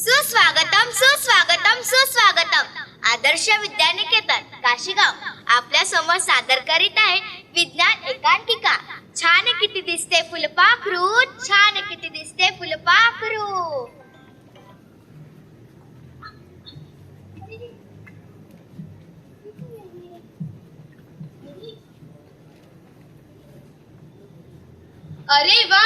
सुस्वागतम सुस्वागतम सुस्वागतम. आदर्श विद्यानिकेतन काशीगाव आपल्या समोर सादर करीत आहे विज्ञान एकांकिका. छान किती दिसते फुलपाखरू, छान किती दिसते फुलपाखरू. अरे वा,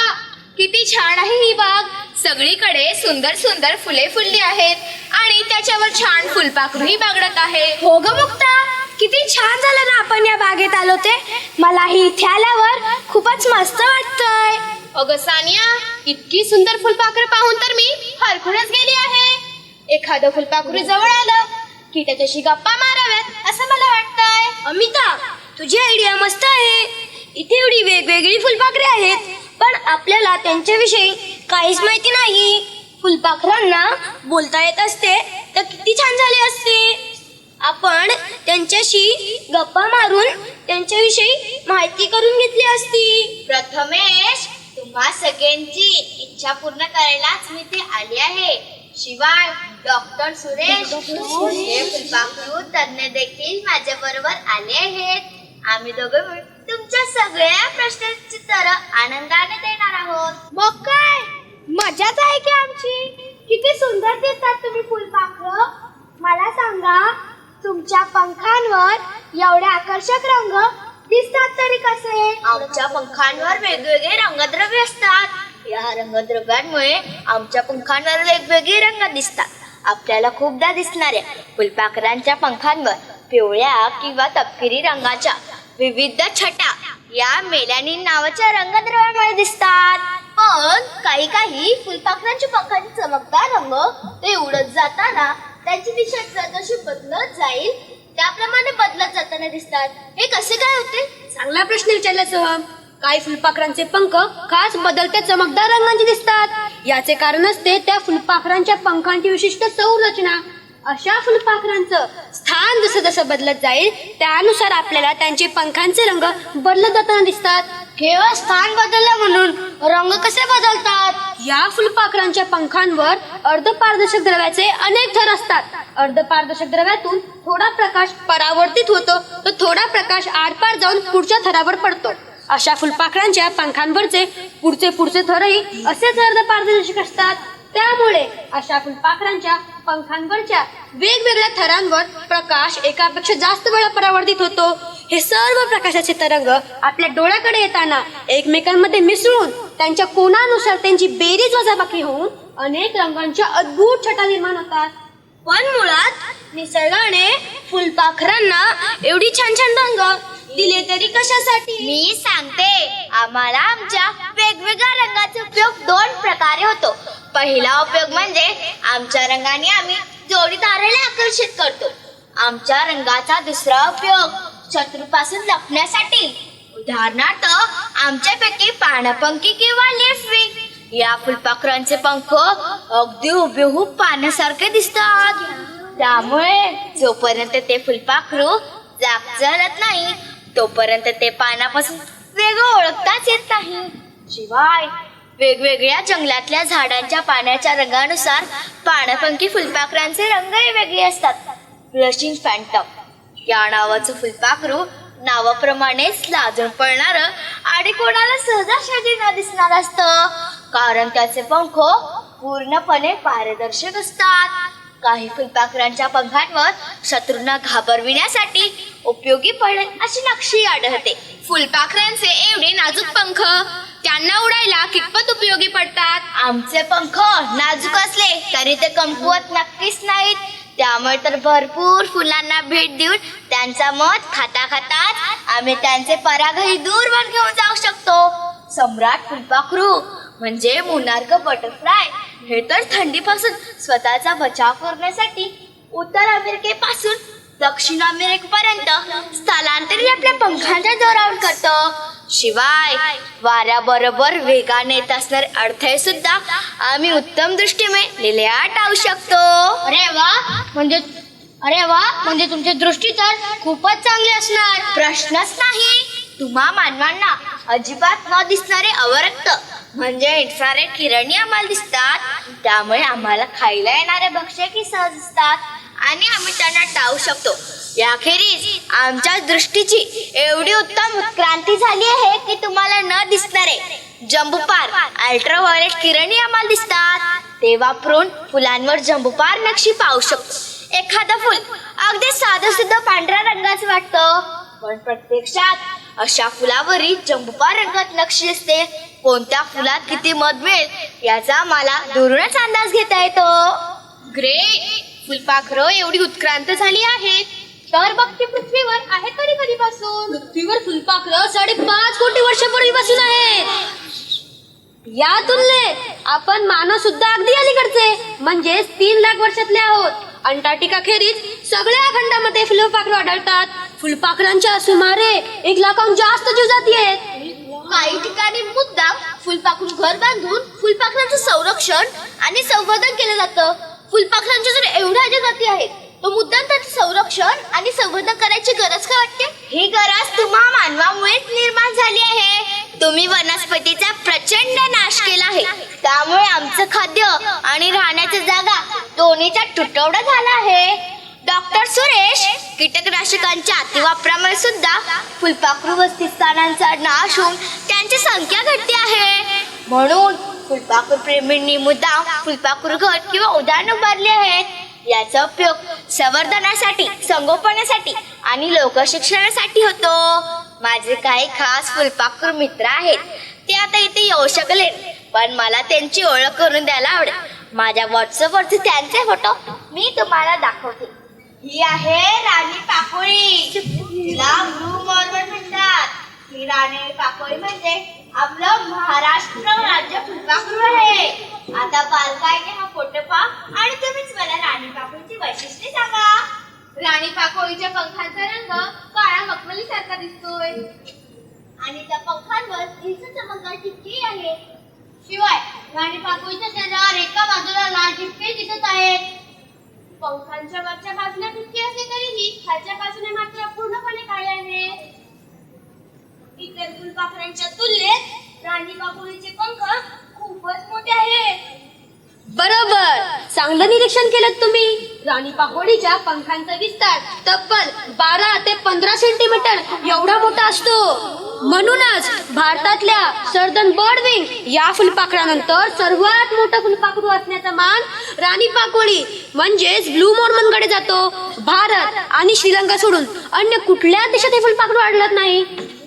किती छान आहे ही बाग. सगळीकडे सुंदर सुंदर फुले फुलली आहेत आणि त्याच्यावर छान फुलपाखरूही बागडत आहे. हो ग मुक्ता, किती छान झालं ना आपण या बागेत आलो ते. मलाही इथे आल्यावर खूपच मस्त वाटतंय. अगं सानिया, इतकी सुंदर फुलपाखरं पाहून तर मी हरखूनच गेली आहे. एखादं फुलपाखरू जवळ आलं की त्याच्याशी गप्पा माराव्यात असं मला वाटतंय. अमिता, तुझी आयडिया मस्त आहे. इथे एवढी वेगवेगळी फुलपाखरे आहेत, पण आपल्याला त्यांच्याविषयी काहीच माहिती नाही. फुलपाखरांना बोलता येत असते तर किती छान झाले असते. आपण त्यांच्याशी गप्पा मारून त्यांच्याविषयी माहिती करून घेतली असती. प्रथमेश, तुम्हा सगळ्यांची इच्छा पूर्ण करायलाच मी ते आली आहे. शिवाय डॉक्टर सुरेश हे फुलपाखरू तज्ञ देखील माझ्या बरोबर आले आहेत. आम्ही दोघं मिळून तुमच्या सगळ्या प्रश्नांची उत्तरं आनंदाने देणार आहोत. मग काय मजाच आहे की आमची. किती सुंदर दिसतात तुम्ही फुलपाखरं. मला सांगा, तुमच्या पंखांवर एवढे आकर्षक रंग दिसतात तरी कसे? आमच्या पंखांवर वेगवेगळे रंगद्रव्य असतात. या रंगद्रव्यांमुळे आमच्या पंखांवर वेगवेगळे रंग दिसतात. आपल्याला खूपदा दिसणाऱ्या फुलपाखरांच्या पंखांवर पिवळ्या किंवा तपकिरी रंगाच्या विविध छटा या मेलॅनिन नावाच्या रंगद्रव्यामुळे दिसतात. पण काही काही फुलपाखरांच्या पंखांचे चमकदार रंग ते उडत जाताना त्यांची दिशा जशी बदलत जाईल त्याप्रमाणे बदलत जाताना दिसतात. हे कसे काय होते? चांगला प्रश्न विचारला सोहम. काही फुलपाखरांचे पंख खास बदलत्या चमकदार रंगांचे दिसतात. याचे कारण असते त्या फुलपाखरांच्या पंखांची विशिष्ट संरचना. अशा फुलपाखरांचं स्थान जसं जसं बदलत जाईल त्यानुसार आपल्याला त्यांचे पंखांचे रंग बदलत जाताना दिसतात. केवळ स्थान बदललं म्हणून रंग कसे बदलतात? या फुलपाखरांच्या पंखांवर अर्धपारदर्शक द्रव्याचे अनेक थर असतात. अर्धपारदर्शक द्रव्यातून थोडा प्रकाश परावर्तित होतो तर थोडा प्रकाश आरपार जाऊन पुढच्या थरावर पडतो. अशा फुलपाखरांच्या पंखांवरचे पुढचे थरही असेच अर्धपारदर्शक असतात. त्यामुळे अशा फुलपाखरांच्या पंखांवरच्या वेगवेगळ्या थरांवर प्रकाश एकापेक्षा जास्त वेळा परावर्तित होतो. हे सर्व प्रकाशाचे तरंग आपल्या डोळ्याकडे येताना एकमेकांमध्ये मिसळून त्यांच्या कोनानुसार त्यांची बेरीज वजाबाकी होऊन अनेक रंगांच्या अद्भुत छटा निर्माण होतात. पण मुळात निसर्गाने फुलपाखरांना एवढी छान छान रंग दिले तरी कशासाठी? मी सांगते. आम्हाला आमच्या वेगवेगळ्या रंगाचा उपयोग दोन प्रकारे होतो. पहिला उपयोग म्हणजे आमच्या रंगाने आम्ही जोडीदाराला आकर्षित करतो. आमच्या रंगाचा दुसरा उपयोग शत्रूपासून लपण्यासाठी. उदाहरणार्थ आमच्यापैकी पाणपंखी किंवा लेफविंग या फुलपाखरांचे पंख अगदी हुबेहूब पाण्यासारखे दिसतात. त्यामुळे जोपर्यंत ते फुलपाखरू चालत नाही तोपर्यंत ते पानापासून वेगळं ओळखताच येत नाही. शिवाय वेगवेगळ्या जंगलातल्या झाडांच्या पाण्याच्या रंगानुसार पाणपंखी फुलपाखरांचे रंगही वेगळे असतात. ब्लशिंग फॅन्टम या नावाचं फुलपाखरू नावाप्रमाणेच लाजून पडणारं आणि कोणाला सहजासहजी न दिसणार असतं, कारण त्याचे पंख पूर्णपणे पारदर्शक असतात. काही फुलपाखरांच्या पंखांवर शत्रूंना घाबरविण्यासाठी उपयोगी पडेल अशी नक्षी आढळते. फुलपाखरांचे एवढे नाजूक पंख त्यांना उडायला कितपत उपयोगी पडतात? आमचे पंख नाजूक असले तरी ते कमकुवत नक्कीच नाहीत. त्यामुळे तर भरपूर फुलांना भेट देऊन त्यांचा मध खाता खाताच आम्ही त्यांचे परागही दूरवर घेऊन जाऊ शकतो. सम्राट फुलपाखरू म्हणजे मोनार्क बटरफ्लाय हे तर थंडीपासून स्वतःचा बचाव करण्यासाठी उत्तर अमेरिकेपासून दक्षिण अमेरिकेपर्यंत स्थलांतरित आपल्या पंखांच्या जोरावर करतो. शिवाय वाऱ्याबरोबर वेगाने येत असणारे अडथळे सुद्धा आम्ही उत्तम दृष्टीने लिहिल्या टाळू शकतो. अरे वा, म्हणजे तुमची दृष्टी तर खूपच चांगली असणार. प्रश्नच नाही. तुम्हा मानवांना अजिबात न दिसणारे अवरक्त म्हणजे इन्फ्रारेड किरणी आम्हाला दिसतात, त्यामुळे आम्हाला खायला येणारे भक्ष्य की सहज दिसतात आणि आम्ही त्यांना टाळू शकतो. याखेरीज आमच्या दृष्टीची एवढी उत्तम उत्क्रांती झाली आहे की तुम्हाला न दिसणारे जंबूपार अल्ट्राव्हायोलेट किरणी आम्हाला दिसतात. ते वापरून फुलांवर जंबूपार नक्षी पाहू शकतो. एखादं फुल अगदी साधं सुद्धा पांढऱ्या रंगाचं वाटतं, पण प्रत्यक्षात अशा फुलावरील जंबूपार रंगात नक्षी असते. कोणत्या फुलात किती मध मिळेल याचा मला दुरूनच अंदाज घेता येतो. ग्रेट! फुलपाखरं एवढी उत्क्रांत झाली आहेत, तर मग ती पृथ्वीवर आहे तरी कधीपासून? पृथ्वीवर फुलपाखरं 5.5 कोटी वर्षापूर्वीपासून आहेत. या तुलनेत आपण मानव सुद्धा अगदी अलीकडचे म्हणजेच 3 लाख वर्षातले आहोत. अंटार्क्टिका खेरीज सगळ्या खंडामध्ये फुलपाखरं आढळतात. फुलपाखरांच्या सुमारे 1 लाखाहून जास्त जीवजाती आहेत. काही ठिकाणी मुद्दाम फुलपाखरू घर बांधून फुलपाखरांचं संरक्षण आणि संवर्धन केलं जातं. फुलपाखरांच्या जर एवढ्या ज्या जाती आहेत, तो मुद्दाम त्याचं संरक्षण आणि संवर्धन करायची गरज का वाटते? ही गरज तुम्हा मानवामुळेच निर्माण झाली आहे. तुम्ही वनस्पतीचा प्रचंड नाश केला आहे, त्यामुळे आमचं खाद्य आणि राहण्याची जागा दोन्हीचा तुटवडा झाला आहे. डॉक्टर सुरेश, कीटकनाशकांच्या अतिवापरामुळे सुद्धा फुलपाखरू वसतिस्थानांचा नाश होऊन त्यांची संख्या घटते आहे. म्हणून फुलपाखरू प्रेमींनी मुद्दाम फुलपाखरू घर किंवा उद्यान उभारले आहेत. याचा उपयोग संवर्धनासाठी, संगोपनासाठी आणि लोकशिक्षणासाठी होतो. माझे काही खास फुलपाखरू मित्र आहेत, ते आता इथे येऊ शकले, पण मला त्यांची ओळख करून द्यायला आवडेल. माझ्या व्हॉट्सअपवरचे त्यांचे फोटो मी तुम्हाला दाखवते. ही आहे राणी पाकोळी, तिला ब्लू मॉर्मन म्हणतात. ही राणी पाकोळी म्हणजे आपलं महाराष्ट्र राज्य फुलपाखरू आहे. आता बारकाईने हा फोटो पहा आणि तुम्हीच मला राणी पाकोळीची वैशिष्ट्ये सांगा. राणी पाकोळीच्या पंखांचा रंग काळा मखमली सारखा दिसतोय आणि त्या पंखांवर इंच चमकदार ठिपके आहे. शिवाय राणी पाकोळीच्या शरीरावर एका बाजूला लाल ठिपके दिसत आहेत. पंखांच्या वरच्या बाजूला ठिपके असले तरीही खालच्या बाजूने मात्र पूर्णपणे काळे आहेत. इतर फुलपाखरांच्या तुलनेत राणी पाकोळीचे पंख खूपच मोठे आहेत. बरोबर, चांगलं निरीक्षण केलं तुम्ही. राणी पाकोळीच्या पंखांचा विस्तार तब्बल 12 ते 15 सेंटीमीटर एवढा मोठा असतो. म्हणूनच भारतातल्या सर्दन बर्डविंग या फुलपाखरानंतर सर्वात मोठं फुलपाखरू असण्याचा मान राणी पाकोळी म्हणजेच ब्लू मॉर्मनकडे जातो. भारत आणि श्रीलंका सोडून अन्य कुठल्याच देशात हे फुलपाखरू आढळत नाही.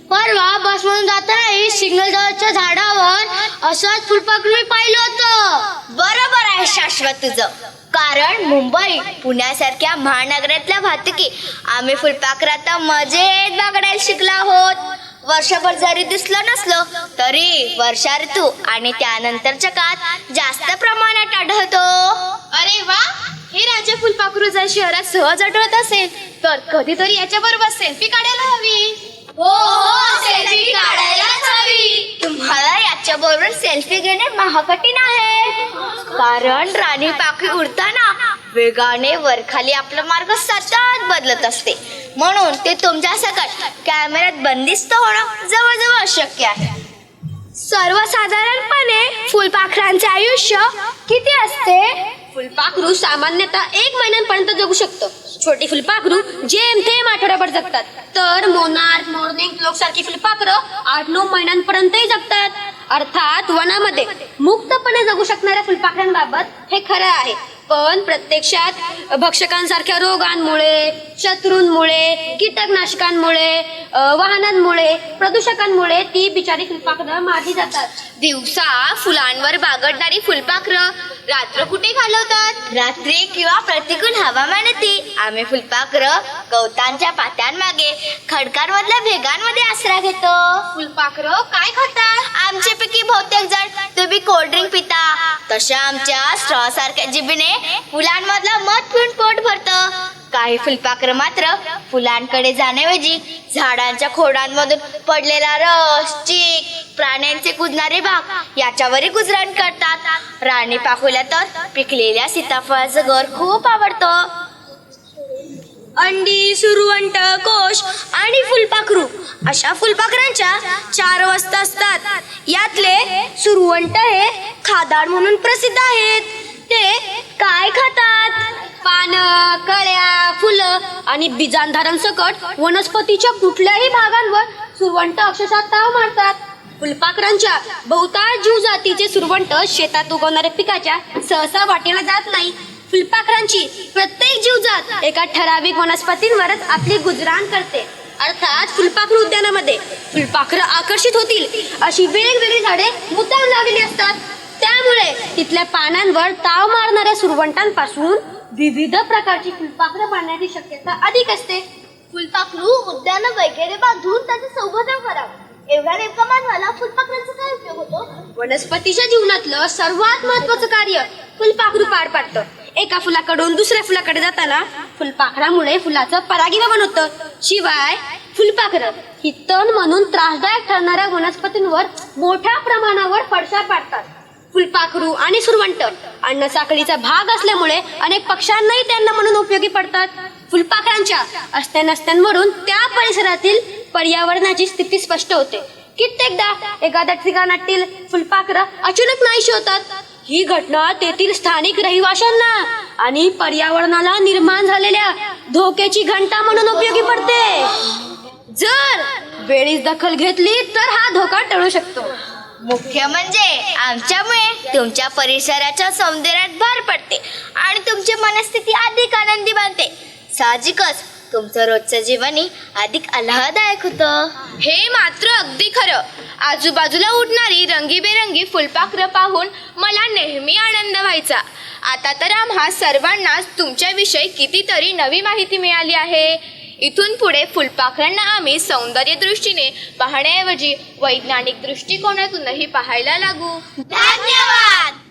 परवा बसमधून जाताना सिंगलदळच्या झाडावर असंच फुलपाखरू मी पाहिलं होतं. बरोबर आहे शाश्वत तुझं, कारण मुंबई पुण्यासारख्या महानगरातल्या वाहतुकी आम्ही फुलपाखरात मजेत बागडायला शिकलो आहोत. वर्षभर जरी दिसलं नसलं तरी वर्षा ऋतू आणि त्यानंतरच्या काळात जास्त प्रमाणात आढळतो. अरे वा, हे राजा फुलपाखरू जर शहरात सहज आढळत असेल तर कधीतरी याच्याबरोबर सेल्फी काढायला हवी. हो हो, सेल्फी काढायलाच हवी. तुम्हाला याच्या बरोबर सेल्फी घेणे महाकठीण आहे, कारण राणी पाखरी उडताना वेगाने वरखाली आपला मार्ग सतत बदलत असते. म्हणून ते तुमच्या सकट कॅमेऱ्यात बंदिस्त होणं जवळजवळ अशक्य आहे. सर्वसाधारणपणे फुलपाखरांचे आयुष्य किती असते? फुलपाखरू सामान्यतः 1 महिन्यांपर्यंत जगू शकतं. छोटी फुलपाखरू जेमतेम आठवड्याभर जगतात, तर मोनार्क, मोर्निंग क्लोक सारखी फुलपाखरं 8-9 महिन्यांपर्यंतही जगतात. अर्थात वनामध्ये मुक्तपणे जगू शकणाऱ्या फुलपाखरांबाबत हे खरं आहे, पण प्रत्यक्षात भक्षकांसारख्या रोगांमुळे, शत्रूंमुळे, कीटकनाशकांमुळे, वाहनांमुळे, प्रदूषकांमुळे ती बिचारी फुलपाखरं मारली जातात. दिवसा फुलांवर बागडणारी फुलपाखरं रात्र कुठे घालवतात? रात्री किंवा प्रतिकूल हवामानातही आम्ही फुलपाखरं गवतांच्या पात्यांमागे, खडकांमधल्या भेगांमध्ये आसरा घेतो. फुलपाखरं काय खातात? आमच्यापैकी बहुतेक जण तुम्ही कोल्ड्रिंक पिता, तशा आमच्या स्ट्रॉ सारख्या जिभेने फुलांमधला मध पिऊन पोट भरतं. काही फुलपाखरं मात्र फुलांकडे जाण्याऐवजी झाडांच्या खोडांमधून पडलेला रस, चीक, प्राण्यांचे कुजणारे भाग याच्यावरही गुजरण करतात. राणी पाकोळीला तर पिकलेल्या सीताफळाचं गर खूप आवडतं. अंडी, सुरवंट, कोश आणि फुलपाखरू अशा फुलपाखरांच्या 4 अवस्था असतात. यातले सुरवंट हे खादाड म्हणून प्रसिद्ध आहेत. ते काय खातात? पानं, कळ्या, फुलं आणि बीजांधारण सकट वनस्पतीच्या कुठल्याही भागांवर सुरवंट अक्षरशः ताव मारतात. फुलपाखरांच्या बहुतांश जीवजातीचे सुरवंट शेतात उगवणाऱ्या पिकाच्या सहसा वाटेला जात नाही. फुलपाखरांची प्रत्येक जीवजात एका ठराविक वनस्पतींवरच आपली गुजराण करते. अर्थात फुलपाखरू उद्यानामध्ये फुलपाखरं आकर्षित होतील अशी वेगवेगळी झाडे मुद्दाम लावलेली असतात. त्यामुळे तिथल्या पानांवर ताव मारणाऱ्या सुरवंटांपासून विविध प्रकारची फुलपाखरं बांधण्याची शक्यता अधिक असते. फुलपाखरू उद्यान वगैरे बांधून त्याचं संवर्धन करावं. एवढ्या नेमका मानवाला फुलपाखरांचा काय उपयोग होतो? वनस्पतीच्या जीवनातलं सर्वात महत्वाचं कार्य फुलपाखरू पार पाडतं. एका फुलाकडून दुसऱ्या फुलाकडे जाताना फुलपाखरामुळे फुलाचं परागीभवन होतं. शिवाय फुलपाखरं ही तण म्हणून त्रासदायक ठरणाऱ्या वनस्पतींवर मोठ्या प्रमाणावर फडशा पाडतात. फुलपाखरू आणि सुरवंट अन्नसाखळीचा भाग असल्यामुळे अनेक पक्ष्यांनाही त्यांना म्हणून उपयोगी पडतात. फुलपाखरांच्या असत्यानस्त्यांवरून त्या परिसरातील पर्यावरणाची स्थिती स्पष्ट होते. कित्येकदा एखाद्या ठिकाणातील फुलपाखरं अचानक नाहीशी होतात. ही घटना तेथील स्थानिक रहिवाशांना आणि पर्यावरणाला निर्माण झालेल्या धोक्याची घंटा म्हणून उपयोगी पडते. जर वेळीच दखल घेतली तर हा धोका टळू शकतो. मुख्य म्हणजे आमच्यामुळे तुमच्या परिसराच्या सौंदर्यात भर पडते आणि तुमची मनस्थिती अधिक आनंदी बनते. साहजिकच तुमचं रोजचं जीवनही अधिक आल्हाददायक होतं. हे मात्र अगदी खरं. आजूबाजूला उडणारी रंगीबेरंगी फुलपाखरं पाहून मला नेहमी आनंद व्हायचा. आता तर आम्हा सर्वांनाच तुमच्याविषयी कितीतरी नवी माहिती मिळाली आहे. इथून पुढे फुलपाखरांना आम्ही सौंदर्य दृष्टीने पाहण्याऐवजी वैज्ञानिक दृष्टिकोनातूनही पाहायला लागू. धन्यवाद.